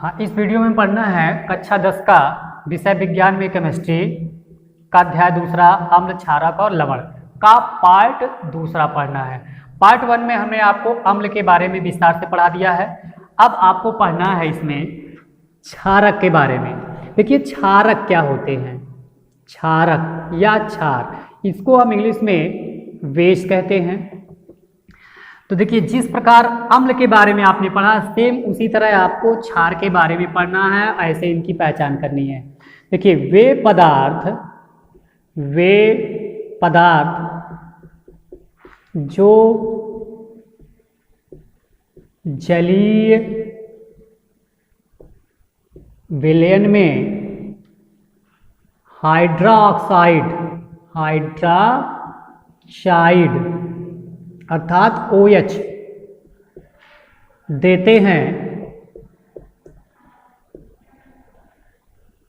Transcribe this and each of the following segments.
हाँ, इस वीडियो में पढ़ना है कक्षा 10 का विषय विज्ञान में केमिस्ट्री का अध्याय दूसरा अम्ल, क्षारक और लवण का पार्ट दूसरा पढ़ना है। पार्ट 1 में हमने आपको अम्ल के बारे में विस्तार से पढ़ा दिया है। अब आपको पढ़ना है इसमें क्षारक के बारे में। देखिए क्षारक क्या होते हैं। क्षारक या क्षार, इसको हम इंग्लिश में बेस कहते हैं। तो देखिए जिस प्रकार अम्ल के बारे में आपने पढ़ा सेम उसी तरह आपको क्षार के बारे में पढ़ना है, ऐसे इनकी पहचान करनी है। देखिए वे पदार्थ जो जलीय विलयन में हाइड्रोक्साइड अर्थात OH देते हैं,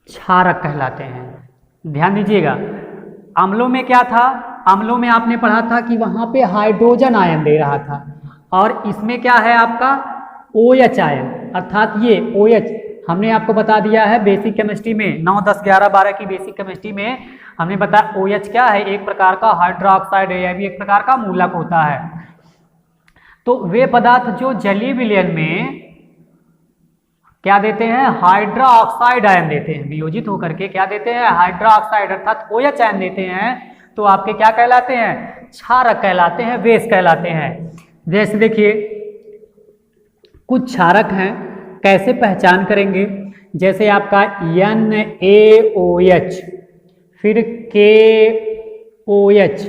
क्षारक कहलाते हैं। ध्यान दीजिएगा, अम्लों में क्या था, अम्लों में आपने पढ़ा था कि वहां पे हाइड्रोजन आयन दे रहा था, और इसमें क्या है आपका OH आयन, अर्थात ये OH हमने आपको बता दिया है बेसिक केमिस्ट्री में 9, 10, 11, 12 की बेसिक केमिस्ट्री में हमने बताया OH क्या है, एक प्रकार का हाइड्रोक्साइड है, यह भी एक प्रकार का मूलक होता है। तो वे पदार्थ जो जलीय विलयन में क्या देते हैं, हाइड्रोक्साइड आयन देते हैं, वियोजित होकर के क्या देते हैं, हाइड्रोक्साइड अर्थात OH आयन देते हैं, तो आपके क्या कहलाते हैं, क्षारक कहलाते हैं, बेस कहलाते हैं। जैसे देखिए कुछ क्षारक हैं, कैसे पहचान करेंगे, जैसे आपका NaOH, फिर KOH,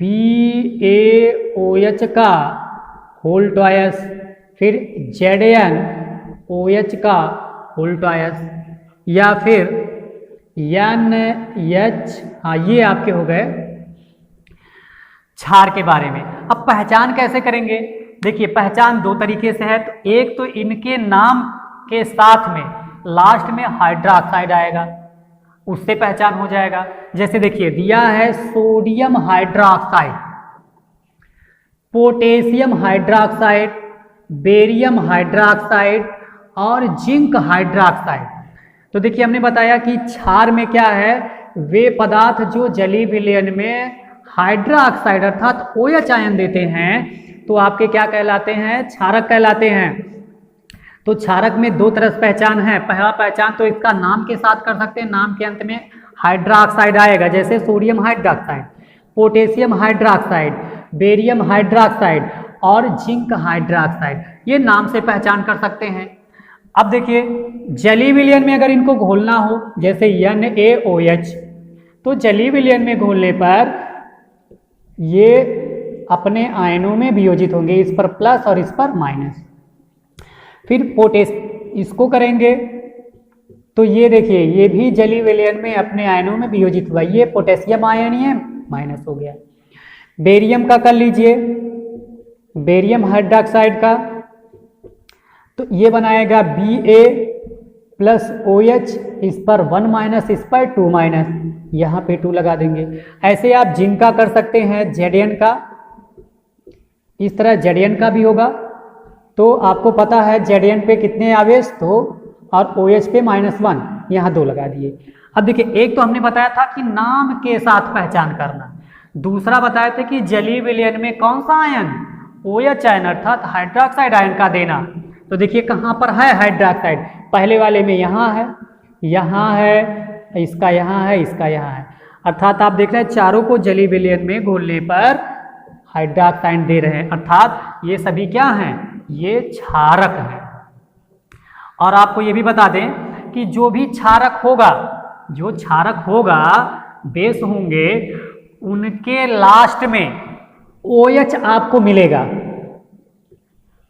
BaOH का होल ट्वाइस, फिर ZnOH का होल ट्वाइस, या फिर NH, हाँ ये आपके हो गए क्षार के बारे में। अब पहचान कैसे करेंगे, देखिए पहचान दो तरीके से है। तो एक तो इनके नाम के साथ में लास्ट में हाइड्रोक्साइड आएगा, उससे पहचान हो जाएगा। जैसे देखिए दिया है sodium hydroxide, potassium hydroxide, barium hydroxide और जिंक हाइड्रोक्साइड। तो देखिए हमने बताया कि क्षार में क्या है, वे पदार्थ जो जलीय विलयन में हाइड्रोक्साइड अर्थात OH आयन देते हैं, तो आपके क्या कहलाते हैं, क्षारक कहलाते हैं। तो क्षारक में दो तरह से पहचान है। पहला पहचान तो इसका नाम के साथ कर सकते हैं, नाम के अंत में हाइड्रोक्साइड आएगा, जैसे sodium hydroxide, potassium hydroxide, barium hydroxide और जिंक हाइड्रोक्साइड, ये नाम से पहचान कर सकते हैं। अब देखिए जलीय विलयन में अगर इनको घोलना हो, जैसे NaOH, तो जलीय विलयन में घोलने पर ये अपने आयनों में वियोजित होंगे, इस पर प्लस और इस पर माइनस। फिर इसको करेंगे तो ये देखिए ये भी जलीय विलयन में अपने आयनों में वियोजित हुआ, ये पोटेशियम आयन ही है, माइनस हो गया। बेरियम का कर लीजिए, बेरियम हाइड्रोक्साइड का, तो ये बनाएगा Ba+OH, इस पर 1 माइनस, इस पर 2 माइनस, यहाँ पे 2 लगा देंगे। ऐसे आप जिंक का कर सकते हैं, Zn का, इस तरह Zn का भी होगा। तो आपको पता है Zn पे कितने आवेश, 2, और OH पे -1, यहाँ 2 लगा दिए। अब देखिए एक तो हमने बताया था कि नाम के साथ पहचान करना, दूसरा बताया था कि जलीय विलयन में कौन सा आयन, OH आयन अर्थात हाइड्रोक्साइड आयन का देना। तो देखिए कहाँ पर है हाइड्रोक्साइड, पहले वाले में यहाँ है, इसका यहाँ है, इसका यहाँ है, अर्थात आप देख रहे हैं चारों को जलीय विलयन में घोलने पर हाइड्रोक्साइड दे रहे हैं, अर्थात ये सभी क्या हैं, ये क्षारक है। और आपको ये भी बता दें कि जो भी क्षारक होगा, बेस होंगे, उनके लास्ट में OH आपको मिलेगा,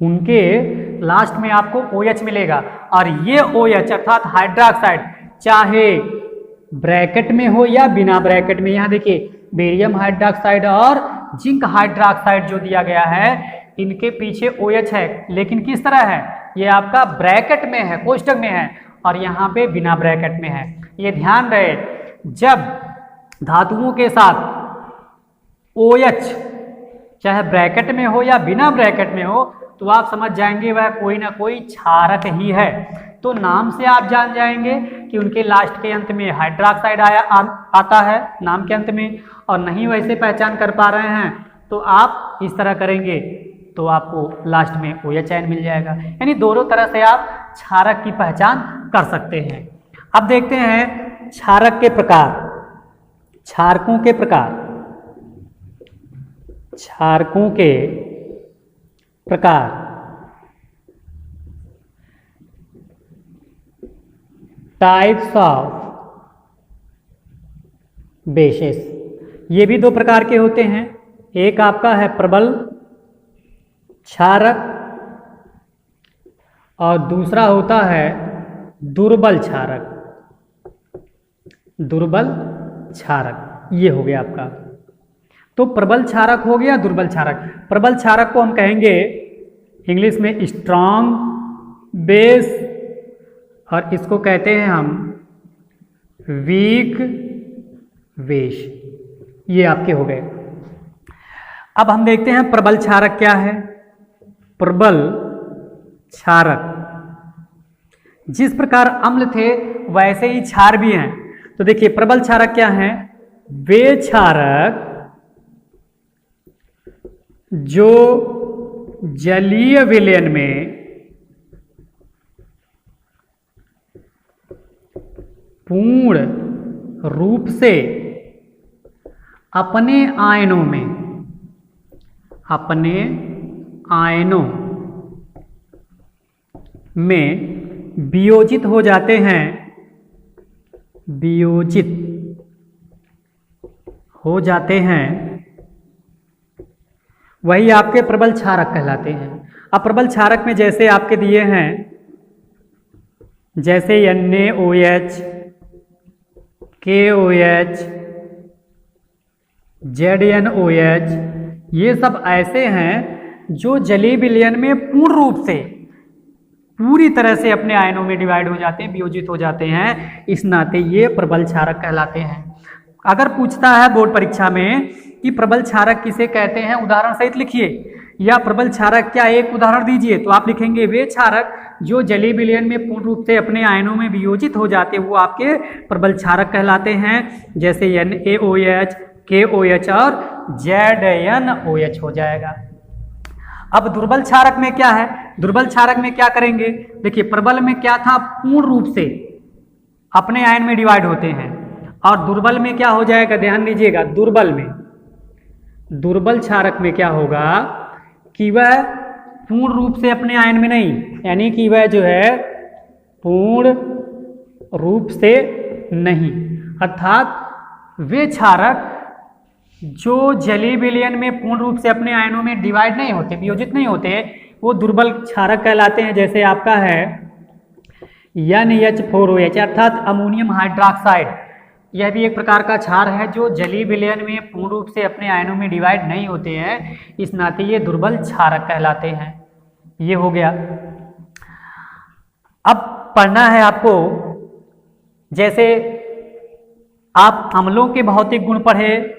उनके लास्ट में आपको OH मिलेगा। और ये OH अर्थात हाइड्रोक्साइड चाहे ब्रैकेट में हो या बिना ब्रैकेट में, यहाँ देखिए बेरियम हाइड्रोक्साइड और जिंक हाइड्रोक्साइड जो दिया गया है, इनके पीछे OH है, लेकिन किस तरह है, ये आपका ब्रैकेट में है, कोष्ठक में है, और यहाँ पे बिना ब्रैकेट में है। ये ध्यान रहे, जब धातुओं के साथ OH चाहे ब्रैकेट में हो या बिना ब्रैकेट में हो, तो आप समझ जाएंगे वह कोई ना कोई क्षारक ही है। तो नाम से आप जान जाएंगे कि उनके लास्ट के अंत में हाइड्रोक्साइड आता है नाम के अंत में, और नहीं वैसे पहचान कर पा रहे हैं तो आप इस तरह करेंगे तो आपको लास्ट में OH मिल जाएगा। यानी दोनों तरह से आप क्षारक की पहचान कर सकते हैं। अब देखते हैं क्षारक के प्रकार, क्षारकों के प्रकार, क्षारकों के प्रकार। टाइप्स ऑफ बेसेस, ये भी दो प्रकार के होते हैं। एक आपका है प्रबल क्षारक और दूसरा होता है दुर्बल क्षारक। दुर्बल क्षारक ये हो गया आपका। तो प्रबल क्षारक हो गया, दुर्बल क्षारक। प्रबल क्षारक को हम कहेंगे इंग्लिश में स्ट्रॉन्ग बेस, और इसको कहते हैं हम वीक बेस। ये आपके हो गए। अब हम देखते हैं प्रबल क्षारक क्या है। प्रबल क्षारक, जिस प्रकार अम्ल थे वैसे ही क्षार भी हैं। तो देखिए प्रबल क्षारक क्या हैं, वे क्षारक जो जलीय विलयन में पूर्ण रूप से अपने आयनों में वियोजित हो जाते हैं, वियोजित हो जाते हैं, वही आपके प्रबल क्षारक कहलाते हैं। अब प्रबल क्षारक में जैसे आपके दिए हैं, जैसे NaOH, KOH, ZnOH, ये सब ऐसे हैं जो जलीय विलयन में पूर्ण रूप से पूरी तरह से अपने आयनों में डिवाइड हो जाते हैं, वियोजित हो जाते हैं। इस नाते ये प्रबल क्षारक कहलाते हैं। अगर पूछता है बोर्ड परीक्षा में कि प्रबल क्षारक किसे कहते हैं, उदाहरण सहित लिखिए, या प्रबल क्षारक क्या एक उदाहरण दीजिए, तो आप लिखेंगे वे क्षारक जो जलीय विलयन में पूर्ण रूप से अपने आयनों में वियोजित हो जाते हैं, वो आपके प्रबल क्षारक कहलाते हैं। जैसे NaOH, KOH और ZnOH हो जाएगा। अब दुर्बल क्षारक में क्या है, दुर्बल क्षारक में क्या करेंगे, देखिए प्रबल में क्या था, पूर्ण रूप से अपने आयन में डिवाइड होते हैं, और दुर्बल में क्या हो जाएगा, ध्यान दीजिएगा, दुर्बल क्षारक में क्या होगा कि वह पूर्ण रूप से अपने आयन में नहीं, यानी कि वह जो है पूर्ण रूप से नहीं, अर्थात वे क्षारक जो जलीय विलयन में पूर्ण रूप से अपने आयनों में डिवाइड नहीं होते, वियोजित नहीं होते, वो दुर्बल क्षारक कहलाते हैं। जैसे आपका है NH4OH अर्थात अमोनियम हाइड्रोक्साइड, यह भी एक प्रकार का क्षार है जो जलीय विलयन में पूर्ण रूप से अपने आयनों में डिवाइड नहीं होते हैं, इस नाते ये दुर्बल क्षारक कहलाते हैं। ये हो गया। अब पढ़ना है आपको, जैसे आप अम्लों के भौतिक गुण पढ़े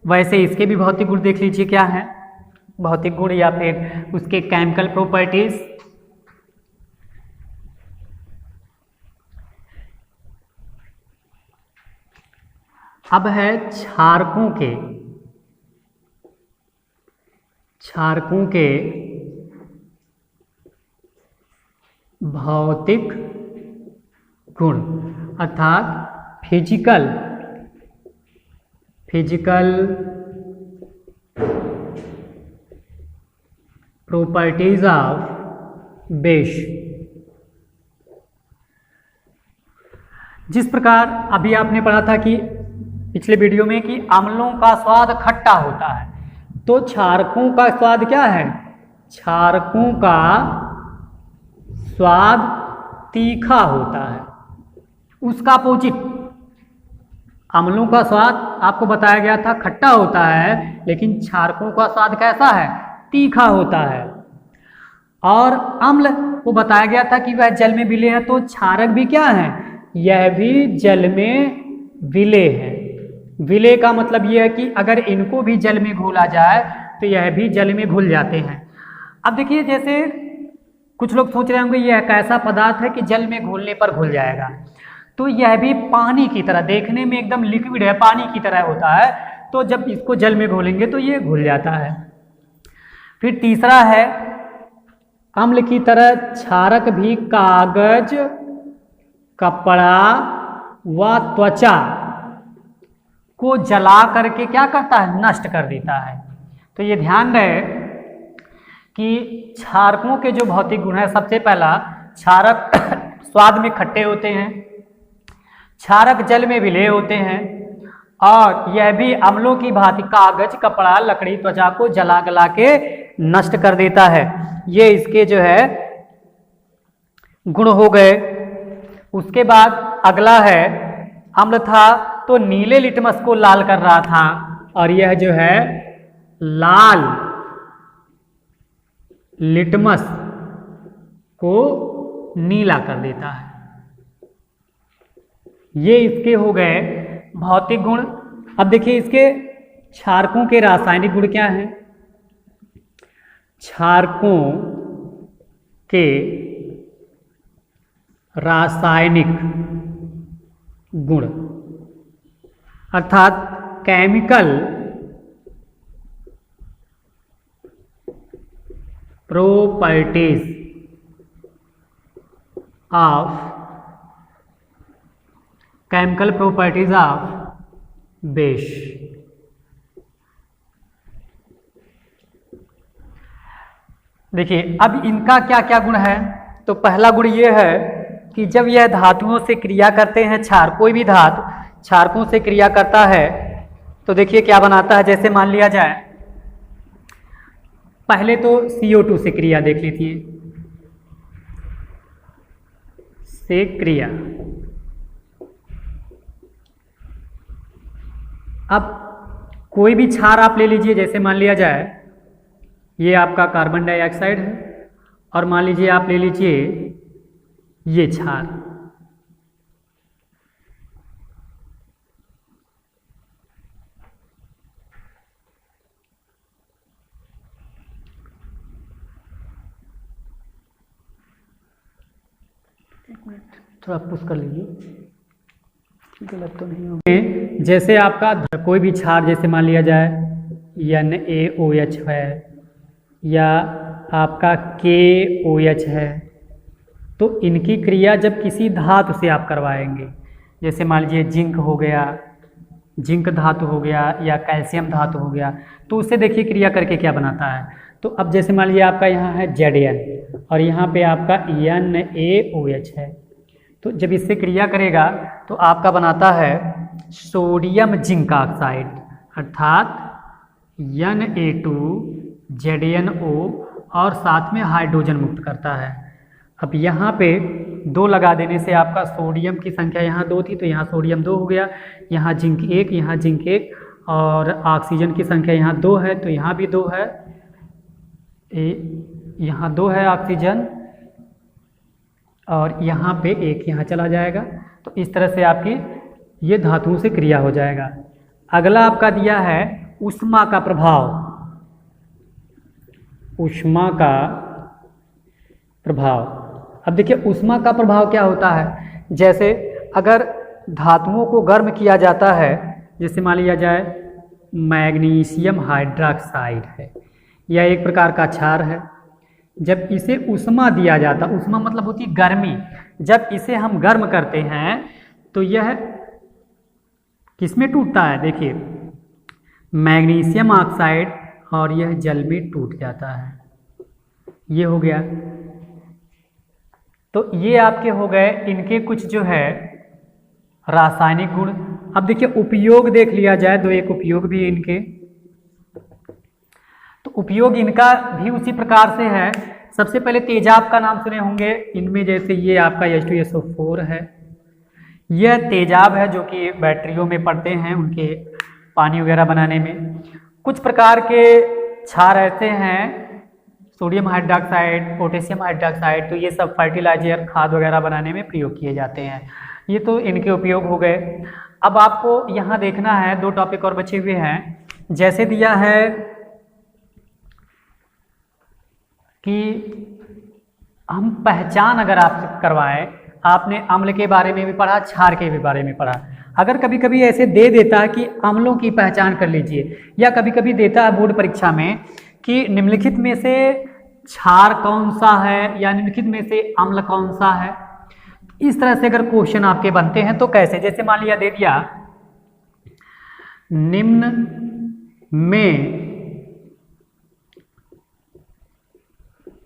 वैसे इसके भी भौतिक गुण देख लीजिए क्या है, भौतिक गुण या फिर उसके केमिकल प्रॉपर्टीज। अब है क्षारकों के भौतिक गुण अर्थात फिजिकल प्रॉपर्टीज ऑफ बेस। जिस प्रकार अभी आपने पढ़ा था कि पिछले वीडियो में कि अम्लों का स्वाद खट्टा होता है, तो क्षारकों का स्वाद क्या है, क्षारकों का स्वाद तीखा होता है। उसका अपोजिट अम्लों का स्वाद आपको बताया गया था खट्टा होता है, लेकिन क्षारकों का स्वाद कैसा है, तीखा होता है। और अम्ल को बताया गया था कि वह जल में विलेय है, तो क्षारक भी क्या है, यह भी जल में विलेय है। विलेय का मतलब यह है कि अगर इनको भी जल में घोला जाए तो यह भी जल में घुल जाते हैं। अब देखिए, जैसे कुछ लोग सोच रहे होंगे यह एक ऐसा पदार्थ है कि जल में घुलने पर घुल जाएगा, तो यह भी पानी की तरह देखने में एकदम लिक्विड है, पानी की तरह होता है, तो जब इसको जल में घोलेंगे तो ये घुल जाता है। फिर तीसरा है, अम्ल की तरह क्षारक भी कागज, कपड़ा व त्वचा को जला करके क्या करता है, नष्ट कर देता है। तो ये ध्यान रहे कि क्षारकों के जो भौतिक गुण है, सबसे पहला क्षारक स्वाद में खट्टे होते हैं, क्षारक जल में विलेय होते हैं, और यह भी अम्लों की भांति कागज, कपड़ा, लकड़ी, त्वचा को जला गला के नष्ट कर देता है। ये इसके जो है गुण हो गए। उसके बाद अगला है, अम्ल था तो नीले लिटमस को लाल कर रहा था, और यह जो है लाल लिटमस को नीला कर देता है। ये इसके हो गए भौतिक गुण। अब देखिए इसके क्षारकों के रासायनिक गुण क्या हैं। क्षारकों के रासायनिक गुण अर्थात केमिकल प्रॉपर्टीज ऑफ बेस। देखिए अब इनका क्या क्या गुण है। तो पहला गुण ये है कि जब यह धातुओं से क्रिया करते हैं, क्षार कोई भी धातु क्षारकों से क्रिया करता है तो देखिए क्या बनाता है। जैसे मान लिया जाए, पहले तो CO2 से क्रिया देख लीजिए, से क्रिया। अब कोई भी क्षार आप ले लीजिए, जैसे मान लिया जाए ये आपका कार्बन डाइऑक्साइड है, और मान लीजिए आप ले लीजिए ये क्षार। थोड़ा पुश कर लीजिए, गलत तो नहीं होगा। जैसे आपका कोई भी क्षार, जैसे मान लिया जाए NaOH है या आपका KOH है, तो इनकी क्रिया जब किसी धातु से आप करवाएंगे, जैसे मान लीजिए जिंक हो गया, जिंक धातु हो गया या कैल्शियम धातु हो गया, तो उससे देखिए क्रिया करके क्या बनाता है। तो अब जैसे मान लीजिए आपका यहाँ है Zn और यहाँ पे आपका NaOH है, तो जब इससे क्रिया करेगा तो आपका बनाता है सोडियम जिंक ऑक्साइड अर्थात Na2ZnO, और साथ में हाइड्रोजन मुक्त करता है। अब यहाँ पे 2 लगा देने से आपका सोडियम की संख्या यहाँ 2 थी तो यहाँ सोडियम 2 हो गया, यहाँ जिंक 1, यहाँ जिंक 1, और ऑक्सीजन की संख्या यहाँ 2 है तो यहाँ भी 2 है, यहाँ 2 है ऑक्सीजन, और यहाँ पे 1 यहाँ चला जाएगा। तो इस तरह से आपकी ये धातुओं से क्रिया हो जाएगा। अगला आपका दिया है ऊष्मा का प्रभाव। ऊष्मा का प्रभाव, अब देखिए ऊष्मा का प्रभाव क्या होता है। जैसे अगर धातुओं को गर्म किया जाता है, जैसे मान लिया जाए मैग्नीशियम हाइड्रॉक्साइड है, यह एक प्रकार का क्षार है। जब इसे ऊष्मा दिया जाता, ऊष्मा मतलब होती है गर्मी, जब इसे हम गर्म करते हैं तो यह किसमें टूटता है, देखिए मैग्नीशियम ऑक्साइड, और यह जल में टूट जाता है। ये हो गया। तो ये आपके हो गए इनके कुछ जो है रासायनिक गुण। अब देखिए उपयोग देख लिया जाए तो एक उपयोग भी इनके, तो उपयोग इनका भी उसी प्रकार से है। सबसे पहले तेजाब का नाम सुने होंगे, इनमें जैसे ये आपका H2SO4 है, यह तेजाब है जो कि बैटरियों में पड़ते हैं उनके पानी वगैरह बनाने में। कुछ प्रकार के क्षार ऐसे हैं, सोडियम हाइड्रॉक्साइड, पोटेशियम हाइड्रॉक्साइड, तो ये सब फर्टिलाइजर खाद वगैरह बनाने में प्रयोग किए जाते हैं। ये तो इनके उपयोग हो गए। अब आपको यहाँ देखना है 2 टॉपिक और बचे हुए हैं। जैसे दिया है कि हम पहचान अगर आप करवाएं, आपने अम्ल के बारे में भी पढ़ा, क्षार के भी बारे में पढ़ा, अगर कभी कभी ऐसे दे देता है कि अम्लों की पहचान कर लीजिए, या कभी कभी देता है बोर्ड परीक्षा में कि निम्नलिखित में से क्षार कौन सा है या निम्नलिखित में से अम्ल कौन सा है, इस तरह से अगर क्वेश्चन आपके बनते हैं तो कैसे, जैसे मान लिया दे दिया निम्न में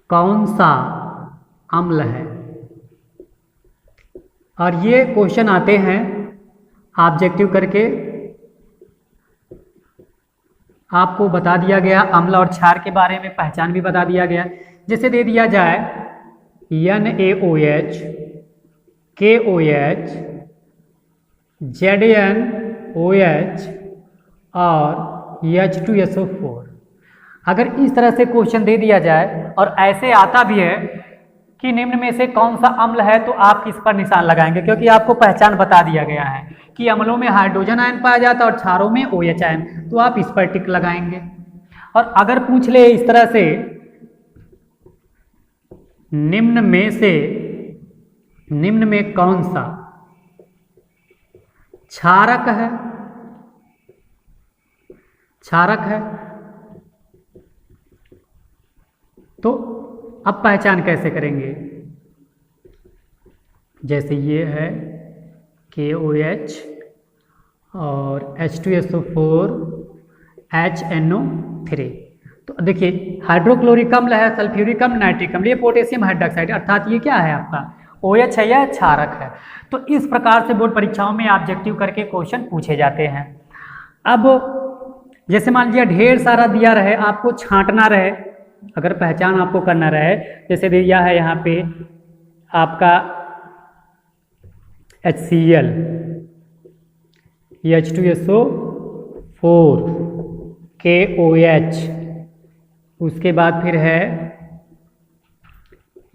कौन सा अम्ल है, और ये क्वेश्चन आते हैं ऑब्जेक्टिव करके, आपको बता दिया गया अम्ल और क्षार के बारे में पहचान भी बता दिया गया। जैसे दे दिया जाए NaOH, KOH, ZnOH और H2SO4, अगर इस तरह से क्वेश्चन दे दिया जाए और ऐसे आता भी है कि निम्न में से कौन सा अम्ल है, तो आप किस पर निशान लगाएंगे, क्योंकि आपको पहचान बता दिया गया है कि अम्लों में हाइड्रोजन आयन पाया जाता है और क्षारों में OH आयन, तो आप इस पर टिक लगाएंगे। और अगर पूछ ले इस तरह से निम्न में कौन सा क्षारक है, तो अब पहचान कैसे करेंगे, जैसे ये है KOH और H2SO4 HNO3, तो देखिए हाइड्रोक्लोरिक अम्ल है, सल्फ्यूरिक अम्ल, नाइट्रिक अम्ल, ये पोटेशियम हाइड्रोक्साइड, अर्थात ये क्या है आपका OH है या क्षारक है। तो इस प्रकार से बोर्ड परीक्षाओं में ऑब्जेक्टिव करके क्वेश्चन पूछे जाते हैं। अब जैसे मान लीजिए ढेर सारा दिया रहे, आपको छांटना रहे, अगर पहचान आपको करना रहे, जैसे दिया है यहाँ पे आपका HCl, H2SO4, KOH, उसके बाद फिर है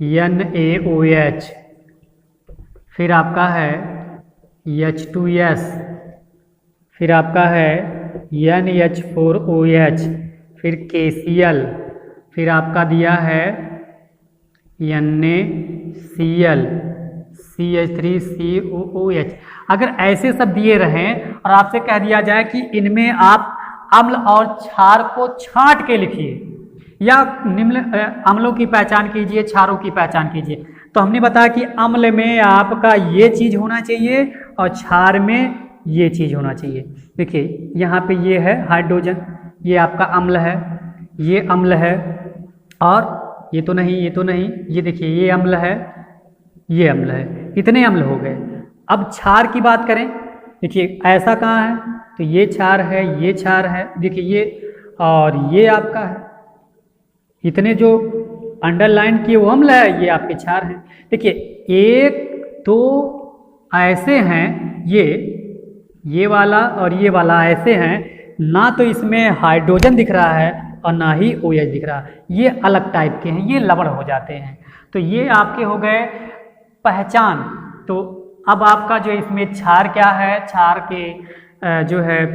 NaOH, फिर आपका है H2S, फिर आपका है NH4OH, फिर KCl, फिर आपका दिया है NaCl, CH3COOH। अगर ऐसे सब दिए रहें और आपसे कह दिया जाए कि इनमें आप अम्ल और क्षार को छांट के लिखिए, या निम्न अम्लों की पहचान कीजिए, क्षारों की पहचान कीजिए, तो हमने बताया कि अम्ल में आपका ये चीज़ होना चाहिए और क्षार में ये चीज़ होना चाहिए। देखिए यहाँ पे ये है हाइड्रोजन, ये आपका अम्ल है, ये अम्ल है, और ये तो नहीं, ये देखिए ये अम्ल है, ये अम्ल है, इतने अम्ल हो गए। अब क्षार की बात करें, देखिए ऐसा कहाँ है, तो ये क्षार है, ये क्षार है, देखिए ये, और ये आपका है, इतने जो अंडरलाइन किए वो अम्ल है, ये आपके क्षार हैं। देखिए एक तो ऐसे हैं, ये वाला और ये वाला ऐसे हैं, ना तो इसमें हाइड्रोजन दिख रहा है और ना ही OH दिख रहा है, ये अलग टाइप के हैं, ये लवण हो जाते हैं। तो ये आपके हो गए पहचान। तो अब आपका जो इसमें क्षार क्या है, क्षार के जो है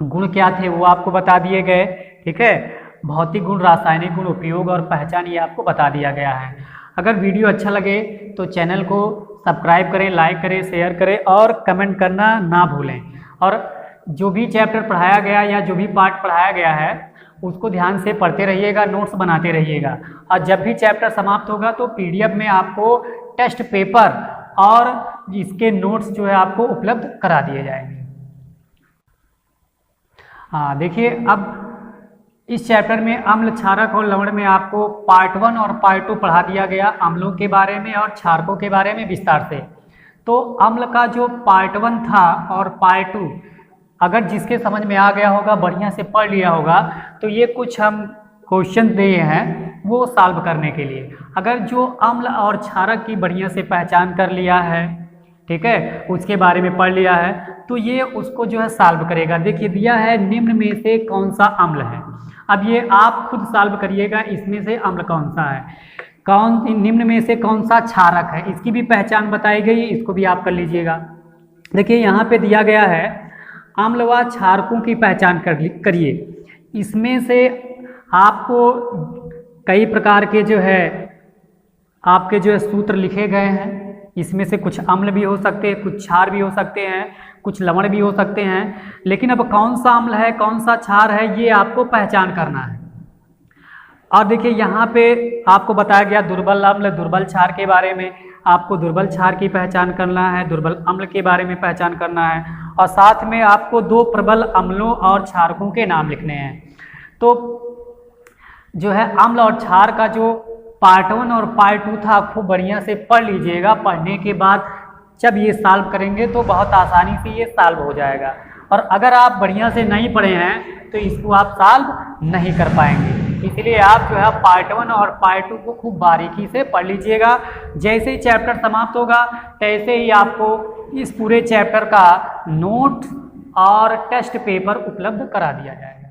गुण क्या थे वो आपको बता दिए गए, ठीक है। भौतिक गुण, रासायनिक गुण, उपयोग और पहचान, ये आपको बता दिया गया है। अगर वीडियो अच्छा लगे तो चैनल को सब्सक्राइब करें, लाइक करें, शेयर करें और कमेंट करना ना भूलें। और जो भी चैप्टर पढ़ाया गया या जो भी पार्ट पढ़ाया गया है उसको ध्यान से पढ़ते रहिएगा, नोट्स बनाते रहिएगा। और जब भी चैप्टर समाप्त होगा तो PDF में आपको टेस्ट पेपर और इसके नोट्स जो है आपको उपलब्ध करा दिए जाएंगे। हाँ देखिए, अब इस चैप्टर में अम्ल, क्षारक और लवण में आपको पार्ट 1 और पार्ट 2 पढ़ा दिया गया, अम्लों के बारे में और क्षारकों के बारे में विस्तार से। तो अम्ल का जो पार्ट 1 था और पार्ट 2 अगर जिसके समझ में आ गया होगा, बढ़िया से पढ़ लिया होगा, तो ये कुछ हम क्वेश्चन दिए हैं वो सॉल्व करने के लिए। अगर जो अम्ल और क्षारक की बढ़िया से पहचान कर लिया है, ठीक है, उसके बारे में पढ़ लिया है, तो ये उसको जो है सॉल्व करेगा। देखिए दिया है निम्न में से कौन सा अम्ल है, अब ये आप खुद सॉल्व करिएगा, इसमें से अम्ल कौन सा है, निम्न में से कौन सा क्षारक है, इसकी भी पहचान बताई गई है, इसको भी आप कर लीजिएगा। देखिए यहाँ पे दिया गया है अम्ल व क्षारकों की पहचान करिए। इसमें से आपको कई प्रकार के जो है आपके जो है सूत्र लिखे गए हैं। इसमें से कुछ अम्ल भी हो सकते हैं, कुछ क्षार भी हो सकते हैं, कुछ लवण भी हो सकते हैं। लेकिन अब कौन सा अम्ल है, कौन सा क्षार है, ये आपको पहचान करना है। और देखिए यहाँ पे आपको बताया गया दुर्बल अम्ल, दुर्बल क्षार के बारे में। आपको दुर्बल क्षार की पहचान करना है, दुर्बल अम्ल के बारे में पहचान करना है, और साथ में आपको दो प्रबल अम्लों और क्षारकों के नाम लिखने हैं। तो जो है अम्ल और क्षार का जो पार्ट 1 और पार्ट 2 था, खूब बढ़िया से पढ़ लीजिएगा। पढ़ने के बाद जब ये सॉल्व करेंगे तो बहुत आसानी से ये सॉल्व हो जाएगा। और अगर आप बढ़िया से नहीं पढ़े हैं तो इसको आप सॉल्व नहीं कर पाएंगे। इसलिए आप जो है पार्ट 1 और पार्ट 2 को खूब बारीकी से पढ़ लीजिएगा। जैसे ही चैप्टर समाप्त होगा तैसे ही आपको इस पूरे चैप्टर का नोट और टेस्ट पेपर उपलब्ध करा दिया जाएगा।